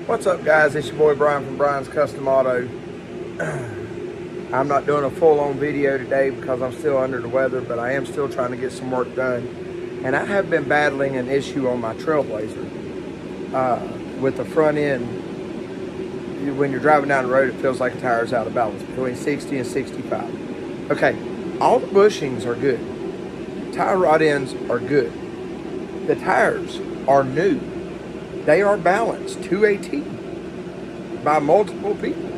What's up, guys? It's your boy Brian from Brian's Custom Auto. I'm not doing a full-on video today because I'm still under the weather, but I am still trying to get some work done. And I have been battling an issue on my Trailblazer with the front end. When you're driving down the road, it feels like a tire's out of balance between 60 and 65. Okay, all the bushings are good. Tire rod ends are good. The tires are new. They are balanced to a T by multiple people.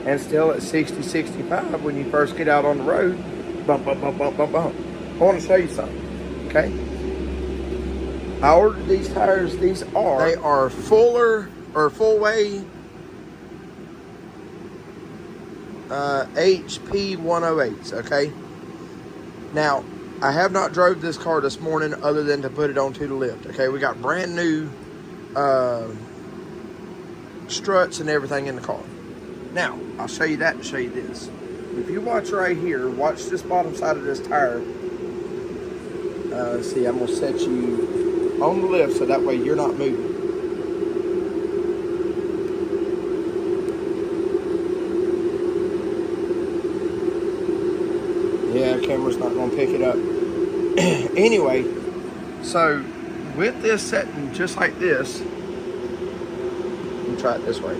And still at 60, 65, when you first get out on the road, bump, bump, bump, bump, bump, bump. I want to show you something, okay? I ordered these tires. They are fuller or full-way HP 108s, okay? Now, I have not drove this car this morning other than to put it onto the lift, okay? We got brand new struts and everything in the car. Now, I'll show you that and show you this. If you watch right here, watch this bottom side of this tire. See, I'm gonna set you on the lift so that way you're not moving. Yeah, the camera's not gonna pick it up. Anyway, so with this setting just like this, let me try it this way.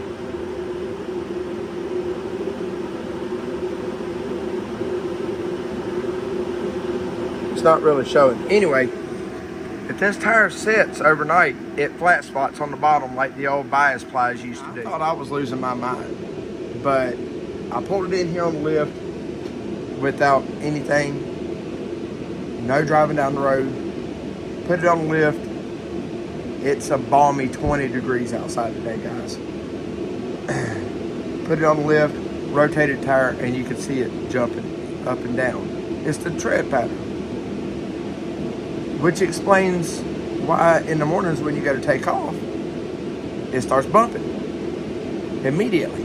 It's not really showing. Anyway, if this tire sits overnight, it flat spots on the bottom like the old bias plies used to do. I thought I was losing my mind, but I pulled it in here on the lift without anything, no driving down the road, put it on the lift. It's a balmy 20 degrees outside today, guys. Put it on the lift, rotated tire, and you can see it jumping up and down. It's the tread pattern, which explains why in the mornings when you go to take off, it starts bumping immediately.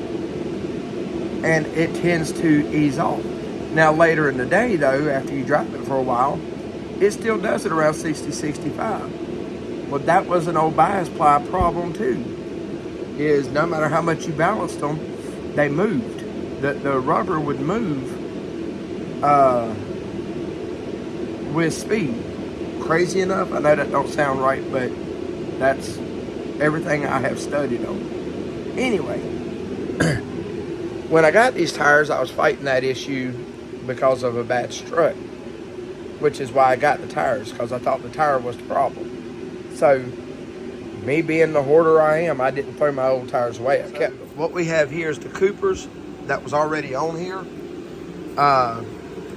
And it tends to ease off. Now later in the day though, after you drive it for a while, it still does it around 60, 65. Well, that was an old bias ply problem too. Is no matter how much you balanced them, they moved. The rubber would move with speed. Crazy enough, I know that don't sound right, but that's everything I have studied on. Anyway, when I got these tires, I was fighting that issue because of a bad strut, which is why I got the tires, because I thought the tire was the problem. So, me being the hoarder I am, I didn't throw my old tires away. I kept them. What we have here is the Coopers that was already on here.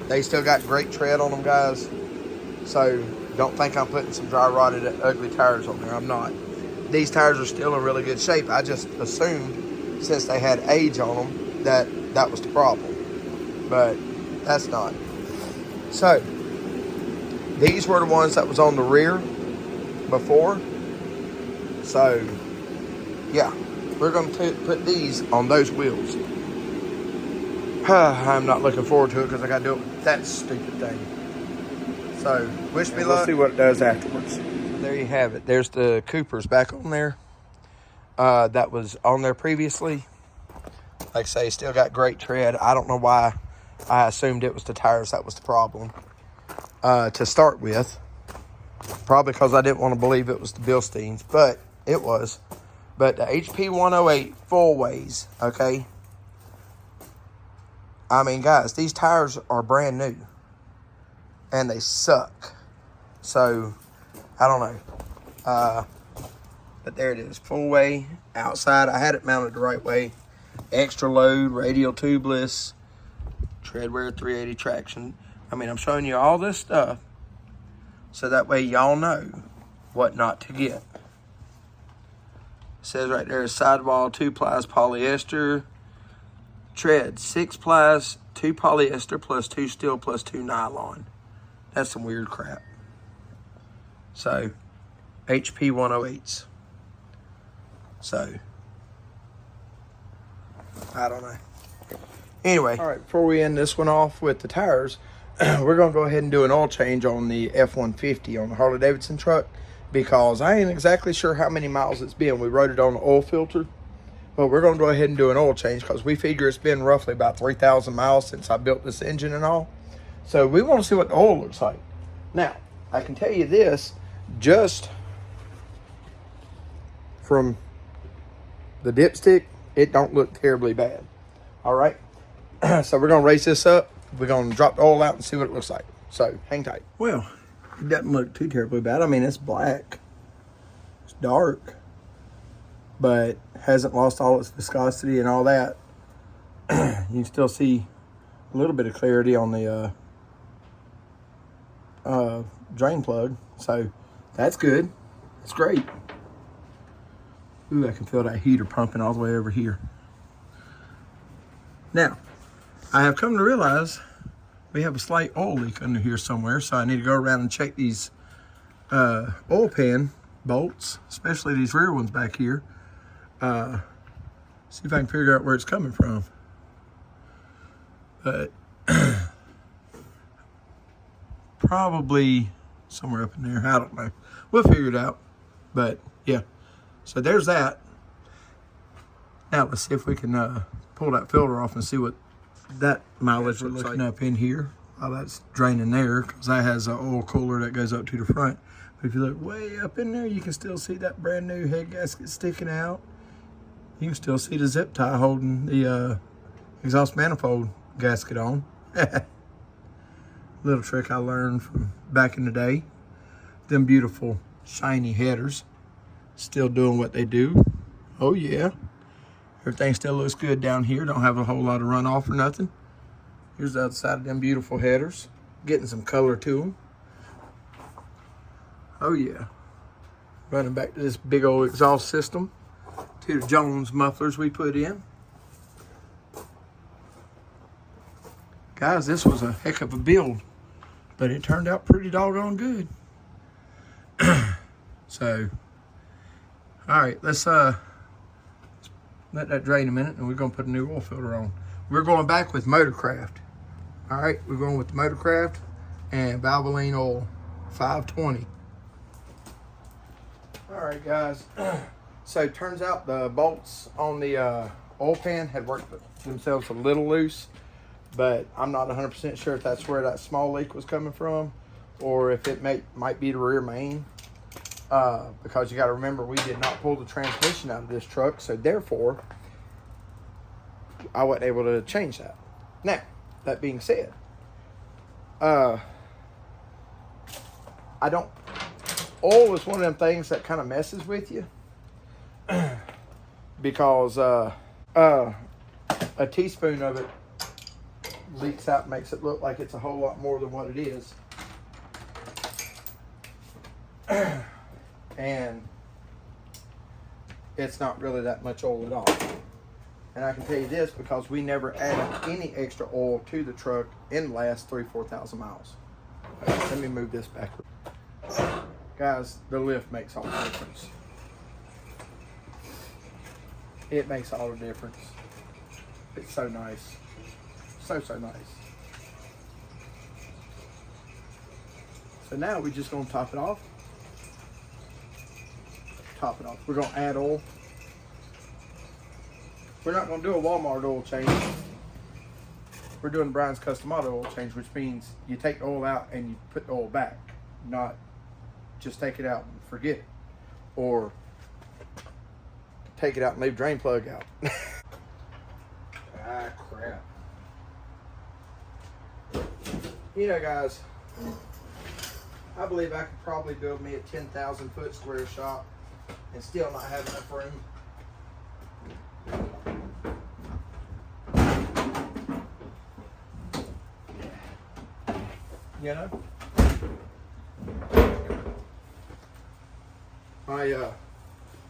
They still got great tread on them, guys. So, don't think I'm putting some dry rotted ugly tires on there. I'm not. These tires are still in really good shape. I just assumed since they had age on them that was the problem. But that's not. So, these were the ones that was on the rear before. So, yeah, we're going to put these on those wheels. I'm not looking forward to it because I got to do it with that stupid thing. So, wish me luck. We'll see what it does afterwards. There you have it. There's the Coopers back on there. That was on there previously. Like I say, still got great tread. I don't know why I assumed it was the tires that was the problem to start with. Probably because I didn't want to believe it was the Bilsteins, but it was. But the HP 108 full ways, okay? I mean, guys, these tires are brand new. And they suck. So, I don't know. But there it is. Full way outside. I had it mounted the right way. Extra load, radial tubeless, treadwear 380 traction. I mean, I'm showing you all this stuff so that way y'all know what not to get. It says right there, sidewall 2 plies polyester. Tread 6 plies, 2 polyester plus 2 steel plus 2 nylon. That's some weird crap. So, HP 108s. So, I don't know. Anyway, all right, before we end this one off with the tires, we're going to go ahead and do an oil change on the F-150 on the Harley-Davidson truck. because I ain't exactly sure how many miles it's been. We wrote it on the oil filter, but we're going to go ahead and do an oil change because we figure it's been roughly about 3,000 miles since I built this engine and all. So we want to see what the oil looks like. Now, I can tell you this, just from the dipstick, it don't look terribly bad. All right. So we're going to raise this up. We're going to drop the oil out and see what it looks like. So hang tight. Well, it doesn't look too terribly bad. I mean, it's black. It's dark. But hasn't lost all its viscosity and all that. You can still see a little bit of clarity on the drain plug. So that's good. It's great. Ooh, I can feel that heater pumping all the way over here. Now, I have come to realize we have a slight oil leak under here somewhere, so I need to go around and check these oil pan bolts, especially these rear ones back here. See if I can figure out where it's coming from. But probably somewhere up in there. I don't know. We'll figure it out. But yeah, so there's that. Now let's see if we can pull that filter off and see what that mileage looks like up in here. While that's draining there, because that has an oil cooler that goes up to the front. But if you look way up in there, you can still see that brand new head gasket sticking out. You can still see the zip tie holding the exhaust manifold gasket on. Little trick I learned from back in the day. Them beautiful shiny headers still doing what they do. Oh yeah. Everything still looks good down here. Don't have a whole lot of runoff or nothing. Here's the other side of them beautiful headers. Getting some color to them. Oh yeah. Running back to this big old exhaust system. To the Jones mufflers we put in. Guys, this was a heck of a build. But it turned out pretty doggone good. So, alright, let's let that drain a minute and we're going to put a new oil filter on. We're going back with Motorcraft. Alright, we're going with the Motorcraft and Valvoline oil 520. Alright guys, so it turns out the bolts on the oil pan had worked themselves a little loose, but I'm not 100% sure if that's where that small leak was coming from or if it might be the rear main. Because you got to remember, we did not pull the transmission out of this truck, so therefore I wasn't able to change that. Now, that being said, oil is one of them things that kind of messes with you because a teaspoon of it leaks out and makes it look like it's a whole lot more than what it is. And it's not really that much oil at all. And I can tell you this because we never added any extra oil to the truck in the last 3,000-4,000 miles. Okay, let me move this backward. Guys, the lift makes all the difference. It makes all the difference. It's so nice. So nice. So now we're just going to top it off. We're going to add oil. We're not going to do a Walmart oil change. We're doing Brian's Custom Auto oil change, which means you take the oil out and you put the oil back, not just take it out and forget it, or take it out and leave the drain plug out. Ah, crap. You know, guys, I believe I could probably build me a 10,000 foot square shop and still not have enough room. You know?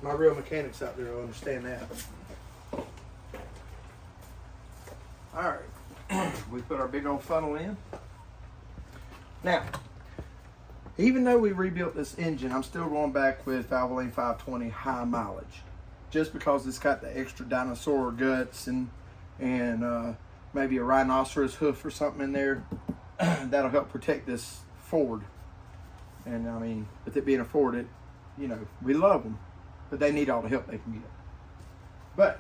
My real mechanics out there will understand that. Alright. We put our big old funnel in. Now, even though we rebuilt this engine, I'm still going back with Valvoline 520 high mileage. Just because it's got the extra dinosaur guts and maybe a rhinoceros hoof or something in there. That'll help protect this Ford. And I mean, with it being a Ford, you know, we love them, but they need all the help they can get. But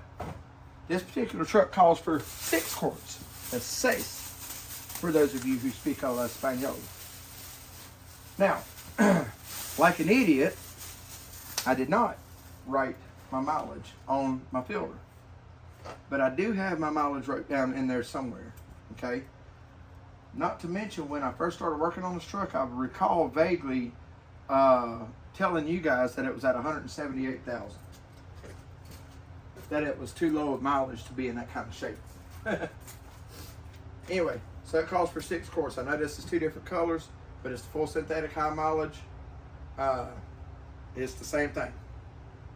this particular truck calls for 6 quarts. That's 6, for those of you who speak a la Espanol. Now, like an idiot, I did not write my mileage on my filter. But I do have my mileage wrote down in there somewhere, okay? Not to mention, when I first started working on this truck, I recall vaguely telling you guys that it was at 178,000. That it was too low of mileage to be in that kind of shape. Anyway, so it calls for 6 quarts. I know this is 2 different colors, but it's the full synthetic high mileage. It's the same thing.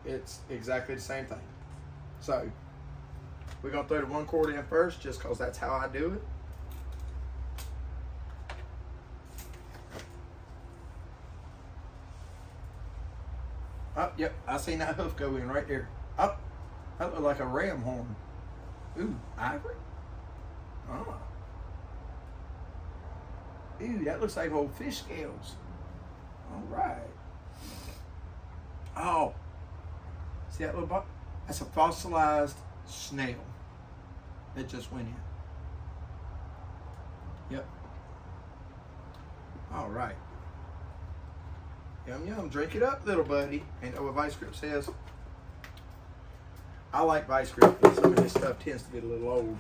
It's exactly the same thing. So we're gonna throw the 1 quart in first, just cause that's how I do it. Oh, yep, I seen that hoof go in right there. Oh, that looked like a ram horn. Ooh, ivory? Oh. Ooh, that looks like old fish scales. All right. Oh, see that little box? That's a fossilized snail that just went in. Yep. All right. Yum yum, drink it up, little buddy. Ain't that what Vice Grip says? I like Vice Grip, but some of this stuff tends to get a little old.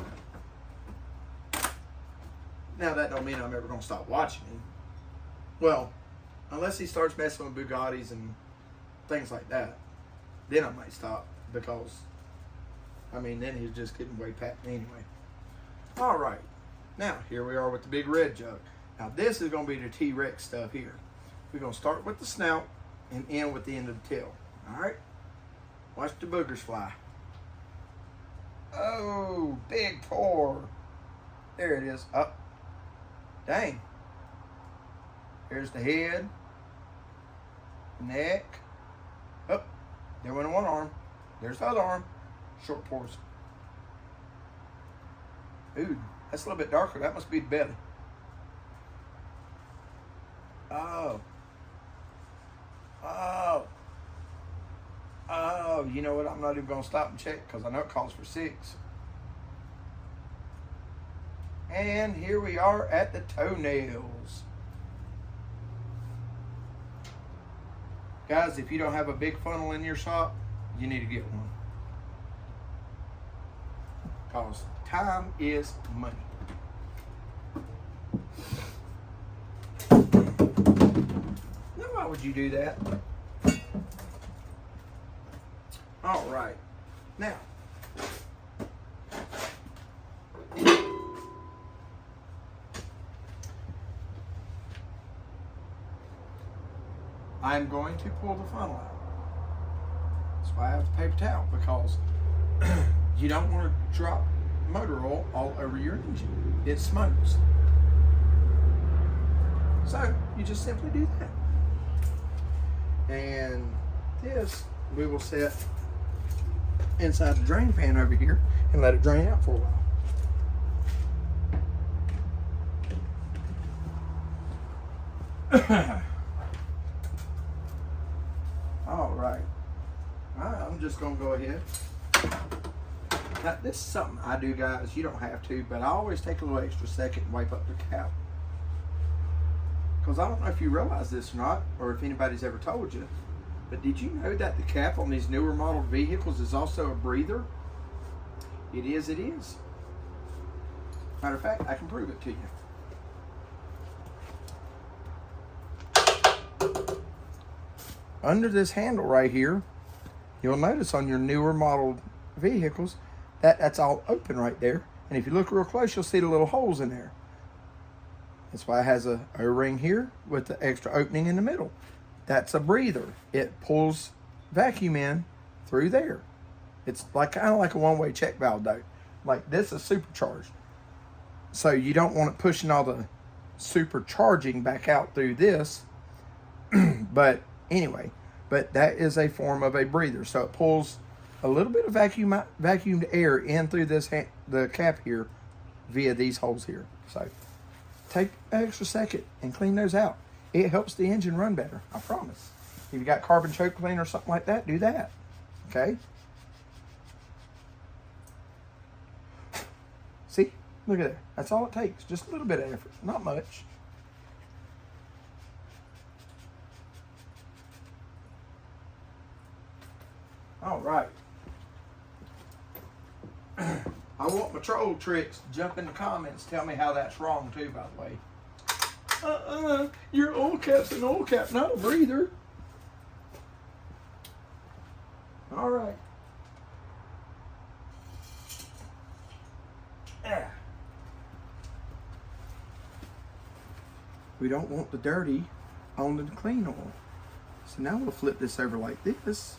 Now that don't mean I'm ever gonna stop watching him. Well, unless he starts messing with Bugattis and things like that, then I might stop, because I mean, then he's just getting way past me anyway. All right, now here we are with the big red jug. Now this is gonna be the T-Rex stuff here. We're gonna start with the snout and end with the end of the tail. All right, watch the boogers fly. Oh, big pour. There it is. Up. Dang. Here's the head, neck. Up. There went one arm. There's the other arm. Short pours. Ooh, that's a little bit darker. That must be the belly. Oh. Oh. Oh, you know what? I'm not even going to stop and check, because I know it calls for 6. And here we are at the toenails. Guys, if you don't have a big funnel in your shop, you need to get one. Because time is money. Now, why would you do that? All right. Now, I'm going to pull the funnel out. That's why I have the paper towel, because you don't want to drop motor oil all over your engine. It smokes. So you just simply do that. And this we will set inside the drain pan over here and let it drain out for a while. All right. I'm just going to go ahead. Now, this is something I do, guys. You don't have to, but I always take a little extra second and wipe up the cap. Because I don't know if you realize this or not, or if anybody's ever told you, but did you know that the cap on these newer model vehicles is also a breather? It is, it is. Matter of fact, I can prove it to you. Under this handle right here, you'll notice on your newer model vehicles that that's all open right there. And if you look real close, you'll see the little holes in there. That's why it has a O-ring here with the extra opening in the middle. That's a breather. It pulls vacuum in through there. It's like kind of like a one-way check valve though. Like this is supercharged. So you don't want it pushing all the supercharging back out through this. But anyway, but that is a form of a breather. So it pulls a little bit of vacuumed air in through this the cap here via these holes here. So take an extra second and clean those out. It helps the engine run better, I promise. If you got carbon choke cleaner or something like that, do that. Okay? See? Look at that. That's all it takes. Just a little bit of effort. Not much. All right. I want my troll tricks to jump in the comments. Tell me how that's wrong too, by the way. Your old cap's an old cap, not a breather. All right. We don't want the dirty on the clean oil. So now we'll flip this over like this.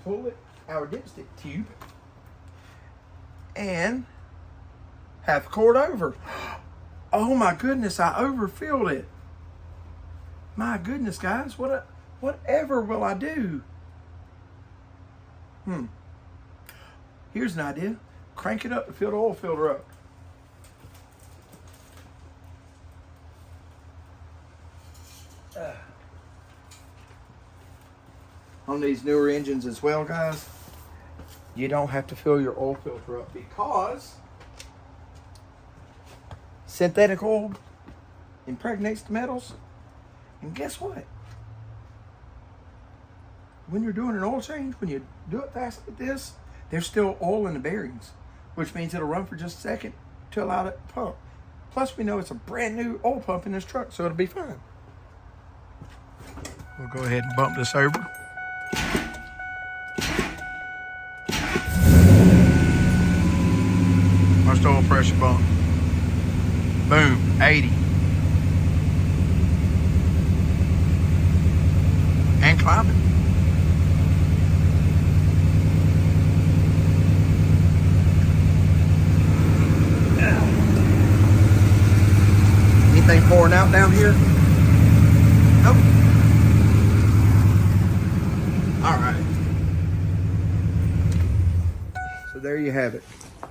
Pull it our dipstick tube and half quart over. Oh my goodness, I overfilled it. My goodness, guys, whatever will I do? Here's an idea. Crank it up to fill the oil filter up. On these newer engines as well, guys, you don't have to fill your oil filter up because synthetic oil impregnates the metals. And guess what? When you're doing an oil change, when you do it fast like this, there's still oil in the bearings, which means it'll run for just a second to allow it to pump. Plus, we know it's a brand new oil pump in this truck, so it'll be fine. We'll go ahead and bump this over. Watch the oil pressure bump. Boom, 80. And climbing. Anything pouring out down here? Nope. All right. So there you have it.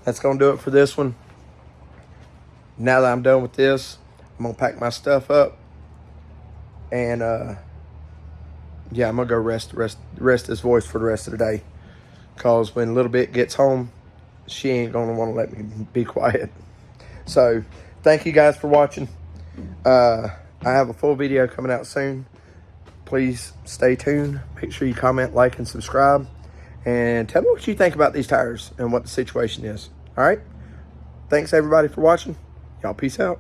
That's going to do it for this one. Now that I'm done with this, I'm going to pack my stuff up. And, yeah, I'm going to go rest this voice for the rest of the day. Because when Little Bit gets home, she ain't going to want to let me be quiet. So, thank you guys for watching. I have a full video coming out soon. Please stay tuned. Make sure you comment, like, and subscribe. And tell me what you think about these tires and what the situation is. All right? Thanks, everybody, for watching. Y'all peace out.